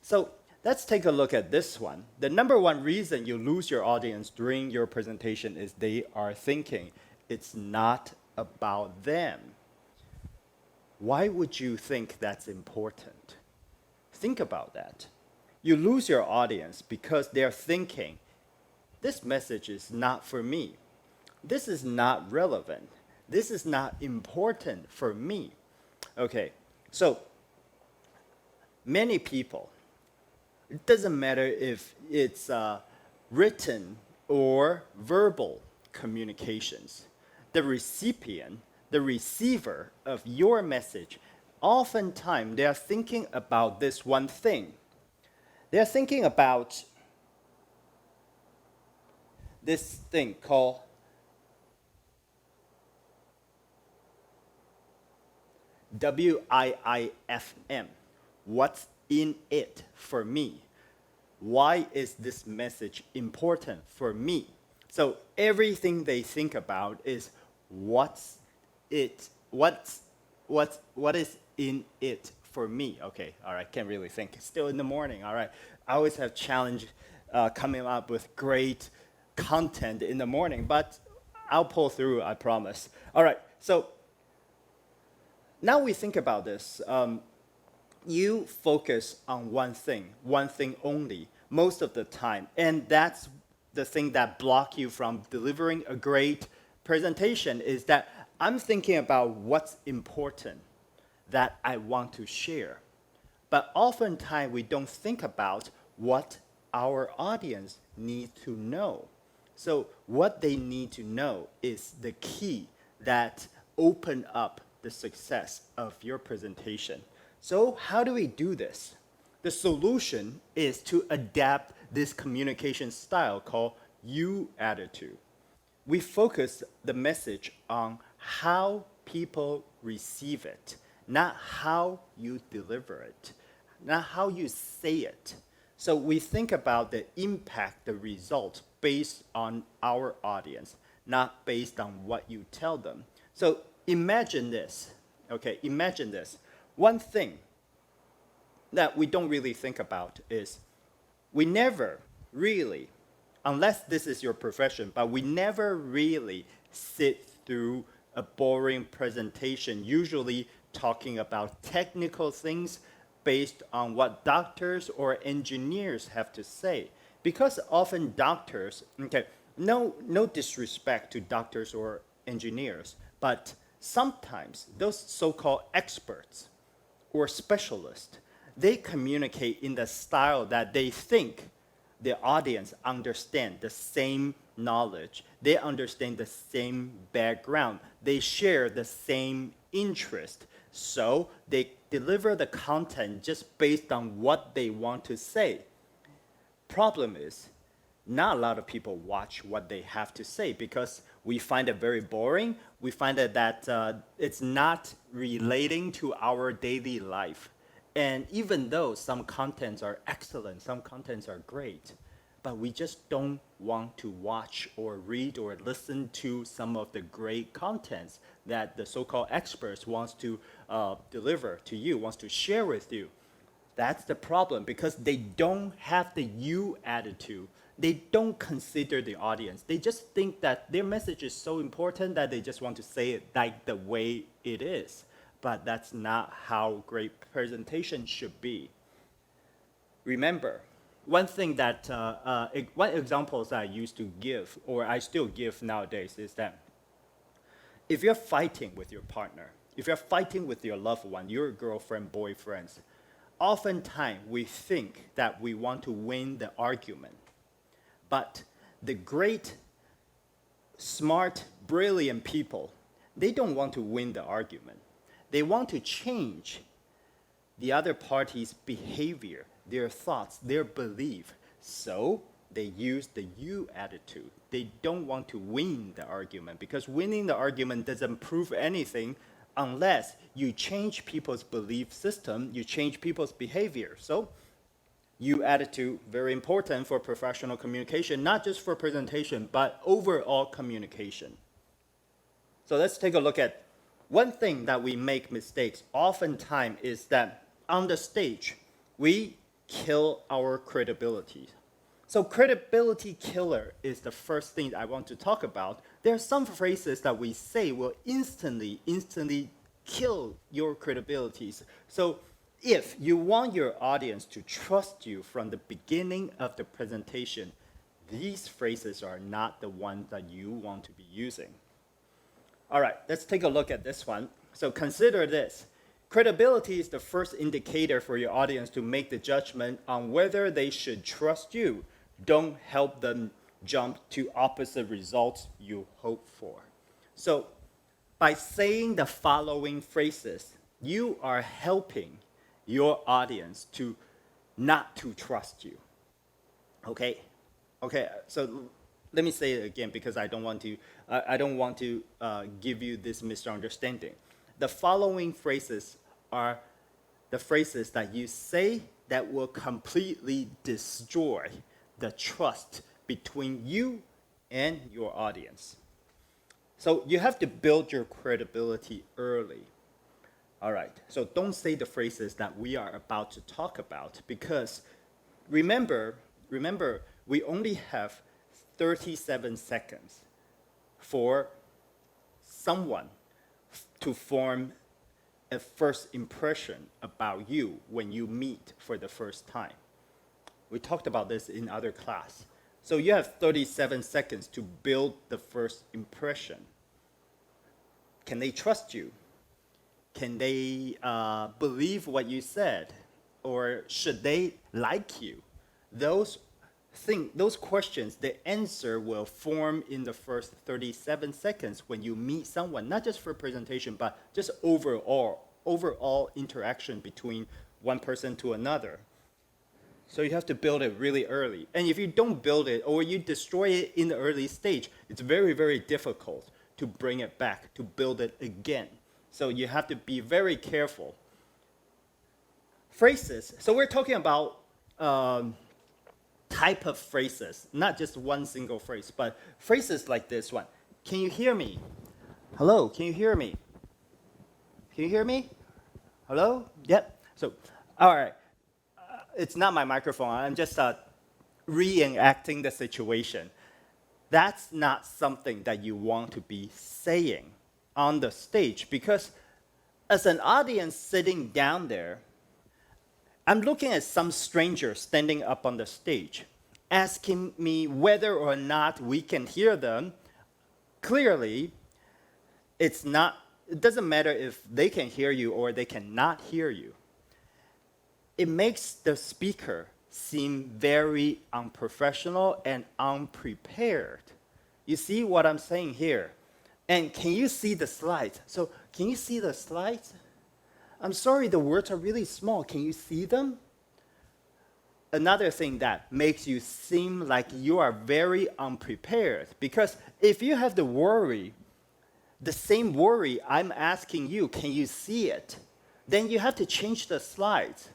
So let's take a look at this one. The number one reason you lose your audience during your presentation is they are thinking it's not about them. Why would you think that's important? Think about that. You lose your audience because they're thinking, this message is not for me. This is not relevant. This is not important for me. Okay, so many people, it doesn't matter if it's written or verbal communications, the recipient, the receiver of your message, oftentimes they are thinking about this one thing. They're thinking about this thing called WIIFM. What's in it for me? Why is this message important for me? So everything they think about is what is in it for me? Okay, all right, can't really think. It's still in the morning, all right. I always have challenge coming up with great content in the morning, but I'll pull through, I promise. All right, so now we think about this. You focus on one thing only, most of the time, and that's the thing that blocks you from delivering a great presentation is that I'm thinking about what's important that I want to share. But oftentimes we don't think about what our audience needs to know. So what they need to know is the key that open up the success of your presentation. So how do we do this? The solution is to adapt this communication style called you attitude. We focus the message on how people receive it, not how you deliver it, not how you say it. So we think about the impact, the result based on our audience, not based on what you tell them. So imagine this, okay, imagine this. One thing that we don't really think about is we never really, unless this is your profession, but we never really sit through a boring presentation, usually talking about technical things based on what doctors or engineers have to say. Because often doctors, okay, no disrespect to doctors or engineers, but sometimes those so-called experts or specialists, they communicate in the style that they think the audience understand the same knowledge. They understand the same background. They share the same interest. So they deliver the content just based on what they want to say. Problem is, not a lot of people watch what they have to say because we find it very boring. We find that it's not relating to our daily life. And even though some contents are excellent, some contents are great, but we just don't want to watch or read or listen to some of the great contents that the so-called experts wants to deliver to you, wants to share with you. That's the problem because they don't have the you attitude. They don't consider the audience. They just think that their message is so important that they just want to say it like the way it is. But that's not how great presentation should be. Remember, one thing that, one examples I used to give, or I still give nowadays, is that if you're fighting with your partner, if you're fighting with your loved one, your girlfriend, boyfriends, oftentimes we think that we want to win the argument. But the great, smart, brilliant people, they don't want to win the argument. They want to change the other party's behavior, their thoughts, their belief. So they use the you attitude. They don't want to win the argument because winning the argument doesn't prove anything unless you change people's belief system, you change people's behavior. So you attitude, very important for professional communication, not just for presentation, but overall communication. So let's take a look at one thing that we make mistakes oftentimes is that on the stage, we kill our credibility. So credibility killer is the first thing I want to talk about. There are some phrases that we say will instantly kill your credibilities. So if you want your audience to trust you from the beginning of the presentation, these phrases are not the ones that you want to be using. All right, let's take a look at this one. So consider this. Credibility is the first indicator for your audience to make the judgment on whether they should trust you. Don't help them jump to opposite results you hope for. So by saying the following phrases, you are helping your audience to not to trust you. Okay, so let me say it again because I don't want to give you this misunderstanding. The following phrases are the phrases that you say that will completely destroy the trust between you and your audience. So you have to build your credibility early. All right, so don't say the phrases that we are about to talk about because remember, we only have 37 seconds for someone to form a first impression about you when you meet for the first time. We talked about this in other class. So you have 37 seconds to build the first impression. Can they trust you? Can they believe what you said? Or should they like you? Those questions, the answer will form in the first 37 seconds when you meet someone, not just for presentation, but just overall interaction between one person to another. So you have to build it really early. And if you don't build it or you destroy it in the early stage, it's very, very difficult to bring it back, to build it again. So you have to be very careful. Phrases. So we're talking about type of phrases, not just one single phrase, but phrases like this one. Can you hear me? Hello, can you hear me? Can you hear me? Hello? Yep. So, all right. It's not my microphone. I'm just reenacting the situation. That's not something that you want to be saying on the stage because as an audience sitting down there, I'm looking at some stranger standing up on the stage, asking me whether or not we can hear them. Clearly, it doesn't matter if they can hear you or they cannot hear you. It makes the speaker seem very unprofessional and unprepared. You see what I'm saying here? And can you see the slides? So can you see the slides? I'm sorry, the words are really small. Can you see them? Another thing that makes you seem like you are very unprepared, because if you have the same worry I'm asking you, can you see it? Then you have to change the slides.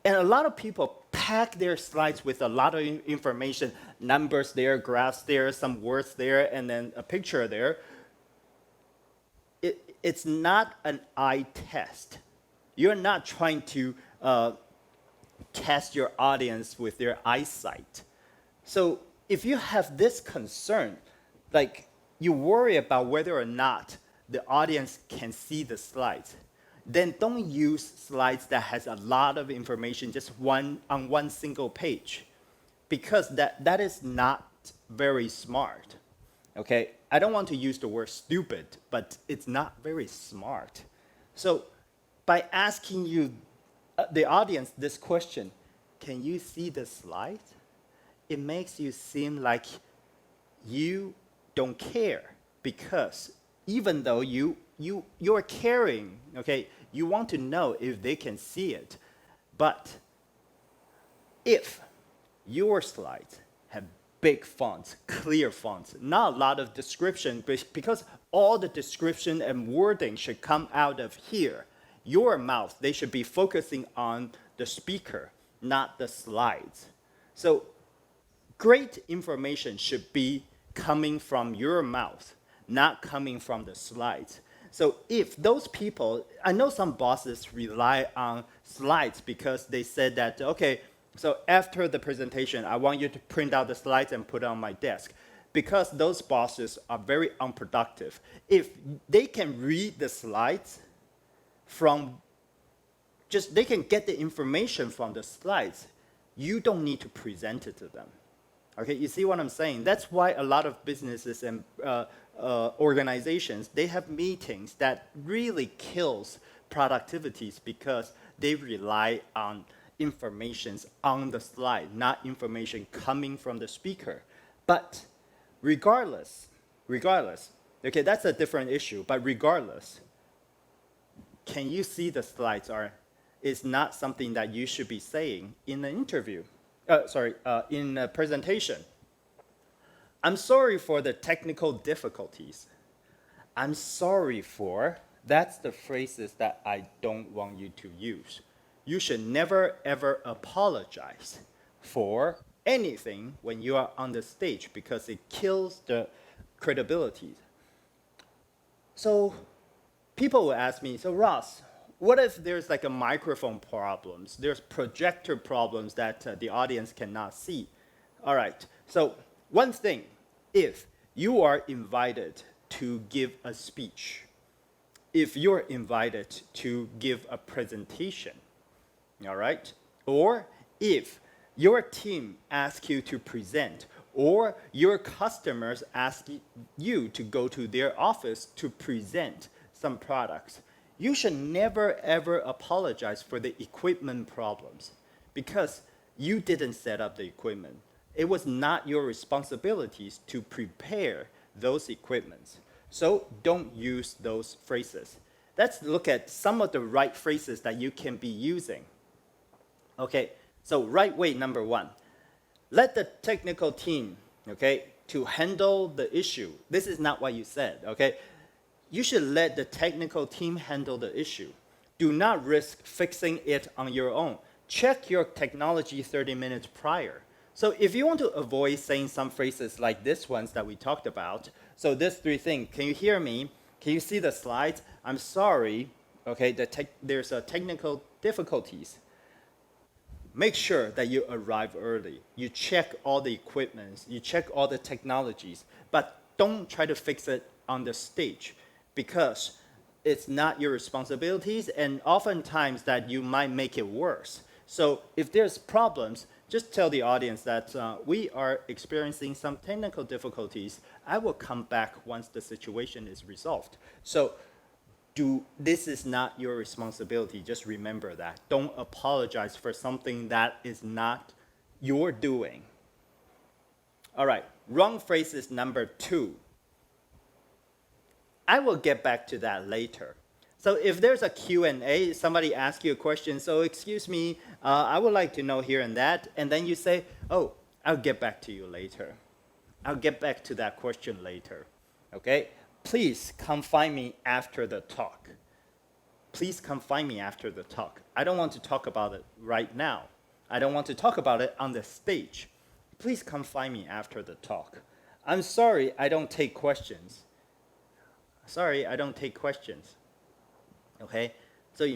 And a lot of people pack their slides with a lot of information, numbers there, graphs there, some words there, and then a picture there. It's not an eye test. You're not trying to test your audience with their eyesight. So if you have this concern, like you worry about whether or not the audience can see the slides, then don't use slides that has a lot of information just on one single page, because that is not very smart. Okay, I don't want to use the word stupid, but it's not very smart. So by asking you, the audience, this question, can you see the slides? It makes you seem like you don't care, because even though you're caring, okay, you want to know if they can see it. But if your slides have big fonts, clear fonts, not a lot of description, because all the description and wording should come out of here, your mouth, they should be focusing on the speaker, not the slides. So great information should be coming from your mouth, not coming from the slides. So if those people, I know some bosses rely on slides because they said that, okay, So after the presentation, I want you to print out the slides and put it on my desk. Because those bosses are very unproductive. If they can read the slides they can get the information from the slides, you don't need to present it to them. Okay, you see what I'm saying? That's why a lot of businesses and organizations, they have meetings that really kills productivities because they rely on information on the slide, not information coming from the speaker. But regardless, okay, that's a different issue, but regardless, can you see the slides is not something that you should be saying in an interview, in a presentation. I'm sorry for the technical difficulties. I'm sorry for, that's the phrases that I don't want you to use. You should never ever apologize for anything when you are on the stage because it kills the credibility. So people will ask me, so Ross, what if there's like a microphone problems? There's projector problems that the audience cannot see. All right, so one thing, if you are invited to give a speech, if you're invited to give a presentation, all right, or if your team asks you to present, or your customers ask you to go to their office to present some products, you should never ever apologize for the equipment problems because you didn't set up the equipment. It was not your responsibilities to prepare those equipments. So don't use those phrases. Let's look at some of the right phrases that you can be using. Okay, so right way number one. Let the technical team, okay, to handle the issue. This is not what you said, okay? You should let the technical team handle the issue. Do not risk fixing it on your own. Check your technology 30 minutes prior. So if you want to avoid saying some phrases like this ones that we talked about, so this three things, can you hear me? Can you see the slides? I'm sorry, okay, there's a technical difficulties. Make sure that you arrive early. You check all the equipment, you check all the technologies, but don't try to fix it on the stage because it's not your responsibilities and oftentimes that you might make it worse. So if there's problems, just tell the audience that we are experiencing some technical difficulties. I will come back once the situation is resolved. So this is not your responsibility. Just remember that. Don't apologize for something that is not your doing. All right, wrong phrases number 2. I will get back to that later. So if there's a Q&A, somebody asks you a question, so excuse me, I would like to know here and that, and then you say, oh, I'll get back to you later. I'll get back to that question later, okay? Please come find me after the talk. Please come find me after the talk. I don't want to talk about it right now. I don't want to talk about it on the stage. Please come find me after the talk. I'm sorry, I don't take questions. Sorry, I don't take questions. Okay, so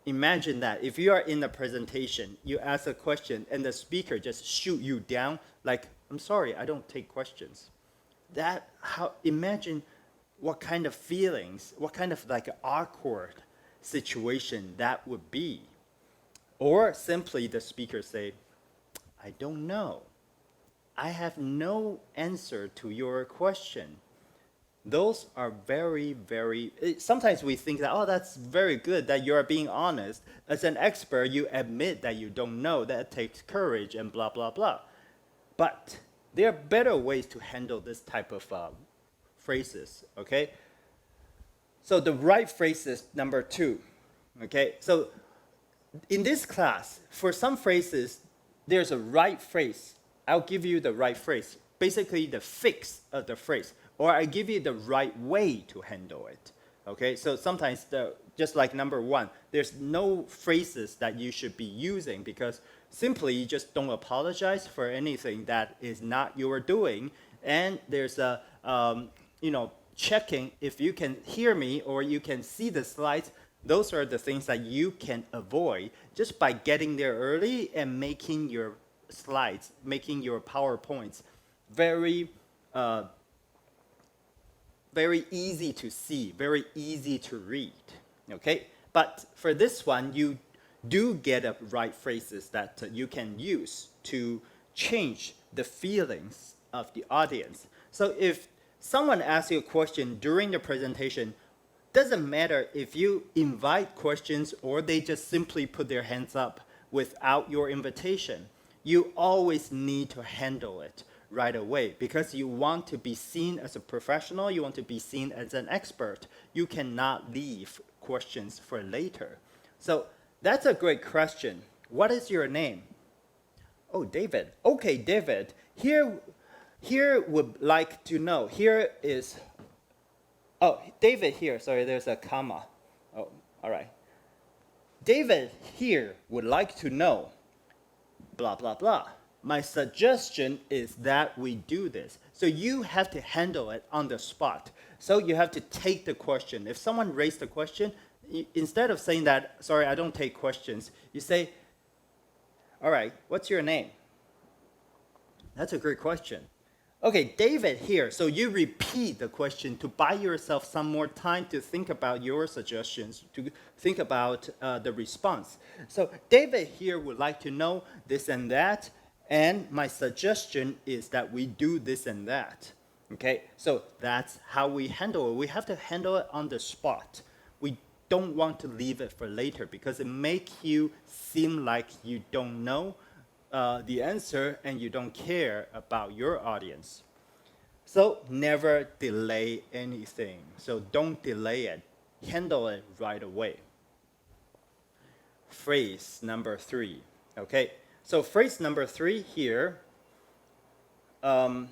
imagine that if you are in a presentation, you ask a question and the speaker just shoot you down like, I'm sorry, I don't take questions. Imagine what kind of feelings, what kind of like awkward situation that would be. Or simply the speaker say, I don't know. I have no answer to your question. Those are very, very, sometimes we think that, oh, that's very good that you're being honest. As an expert, you admit that you don't know. That takes courage and blah, blah, blah. But there are better ways to handle this type of phrases, okay? So the right phrases, number 2, okay? So in this class, for some phrases, there's a right phrase. I'll give you the right phrase, basically the fix of the phrase. Or I give you the right way to handle it, okay? So sometimes, just like number 1, there's no phrases that you should be using because simply you just don't apologize for anything that is not your doing. And there's a, checking if you can hear me or you can see the slides. Those are the things that you can avoid just by getting there early and making your slides, making your PowerPoints very, very easy to see, very easy to read, okay? But for this one, you do get the right phrases that you can use to change the feelings of the audience. So if someone asks you a question during the presentation, doesn't matter if you invite questions or they just simply put their hands up without your invitation. You always need to handle it right away because you want to be seen as a professional, you want to be seen as an expert. You cannot leave questions for later. So that's a great question. What is your name? Oh, David. Okay, David. Here would like to know. Here is, oh, David here. Sorry, there's a comma. Oh, all right. David here would like to know, blah, blah, blah. My suggestion is that we do this. So you have to handle it on the spot. So you have to take the question. If someone raised a question, instead of saying that, sorry, I don't take questions, you say, all right, what's your name? That's a great question. Okay, David here. So you repeat the question to buy yourself some more time to think about your suggestions, to think about the response. So David here would like to know this and that, and my suggestion is that we do this and that. Okay, so that's how we handle it. We have to handle it on the spot. We don't want to leave it for later because it makes you seem like you don't know the answer and you don't care about your audience. So never delay anything. So don't delay it. Handle it right away. Phrase number 3. Okay, so phrase number 3 here. All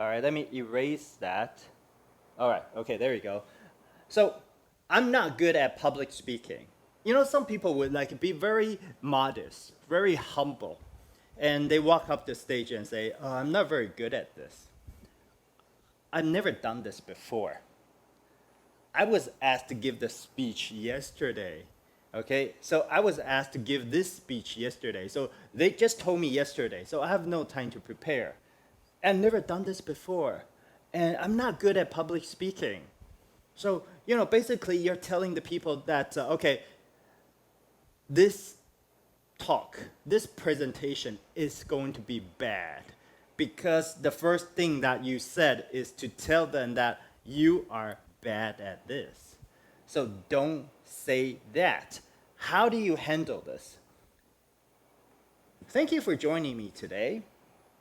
right, let me erase that. All right, okay, there you go. So I'm not good at public speaking. You know, some people would like be very modest, very humble, and they walk up the stage and say, oh, I'm not very good at this. I've never done this before. I was asked to give the speech yesterday, okay? So I was asked to give this speech yesterday. So they just told me yesterday, so I have no time to prepare. I've never done this before, and I'm not good at public speaking. So, you know, basically you're telling the people that, okay, this talk, this presentation is going to be bad because the first thing that you said is to tell them that you are bad at this. So don't say that. How do you handle this? Thank you for joining me today.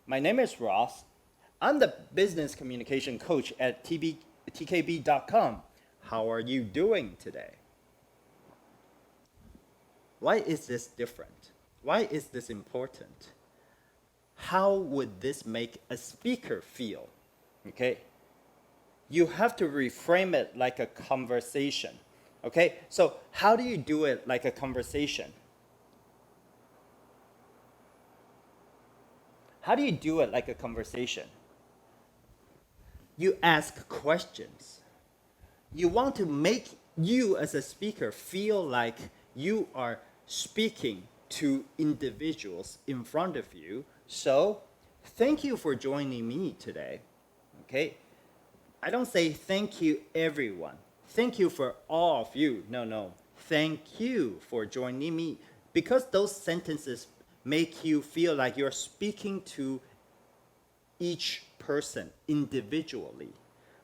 My name is Ross. I'm the business communication coach at tkb.com. How are you doing today? Why is this different? Why is this important? How would this make a speaker feel? Okay? You have to reframe it like a conversation. Okay? So how do you do it like a conversation? How do you do it like a conversation? You ask questions. You want to make you as a speaker feel like you are speaking to individuals in front of you. So thank you for joining me today. Okay? I don't say thank you everyone. Thank you for all of you. No. Thank you for joining me. Because those sentences make you feel like you're speaking to each person individually.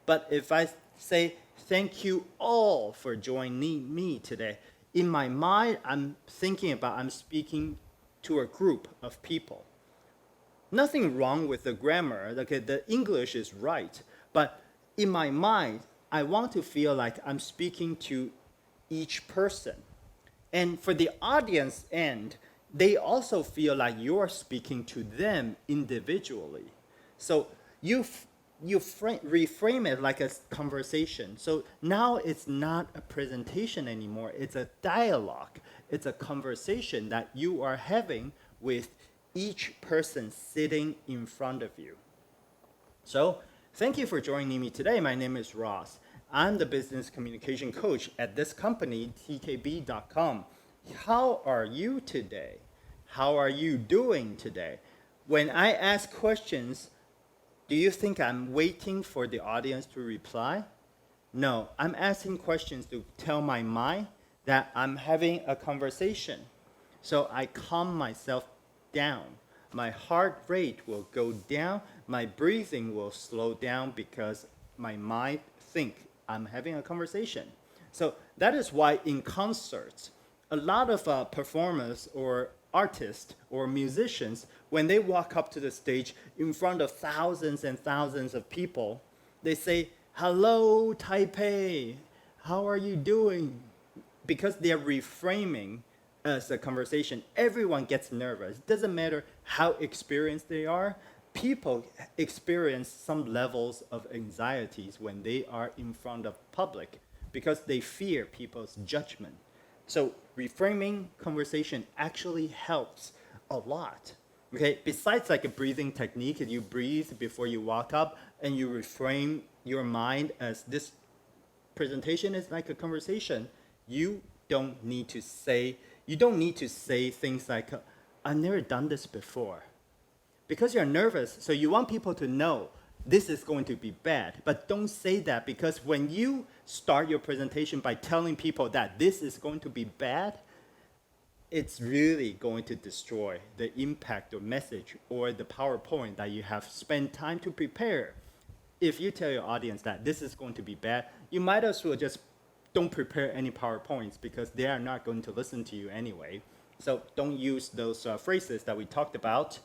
But if I say thank you all for joining me today, in my mind, I'm thinking about I'm speaking to a group of people. Nothing wrong with the grammar. Okay, the English is right. But in my mind, I want to feel like I'm speaking to each person. And for the audience end, they also feel like you're speaking to them individually. So you reframe it like a conversation. So now it's not a presentation anymore. It's a dialogue. It's a conversation that you are having with each person sitting in front of you. So thank you for joining me today. My name is Ross. I'm the business communication coach at this company, tkb.com. How are you today? How are you doing today? When I ask questions, do you think I'm waiting for the audience to reply? No, I'm asking questions to tell my mind that I'm having a conversation. So I calm myself down. My heart rate will go down. My breathing will slow down because my mind thinks I'm having a conversation. So that is why in concerts, a lot of performers or artists or musicians, when they walk up to the stage in front of thousands and thousands of people, they say, "Hello, Taipei, how are you doing?" Because they're reframing as a conversation. Everyone gets nervous. It doesn't matter how experienced they are. People experience some levels of anxieties when they are in front of public because they fear people's judgment. So reframing conversation actually helps a lot. Okay, besides like a breathing technique, you breathe before you walk up and you reframe your mind as this presentation is like a conversation. You don't need to say things like, "I've never done this before." Because you're nervous, so you want people to know this is going to be bad. But don't say that, because when you start your presentation by telling people that this is going to be bad, it's really going to destroy the impact or message or the PowerPoint that you have spent time to prepare. If you tell your audience that this is going to be bad, you might as well just don't prepare any PowerPoints because they are not going to listen to you anyway. So don't use those phrases that we talked about.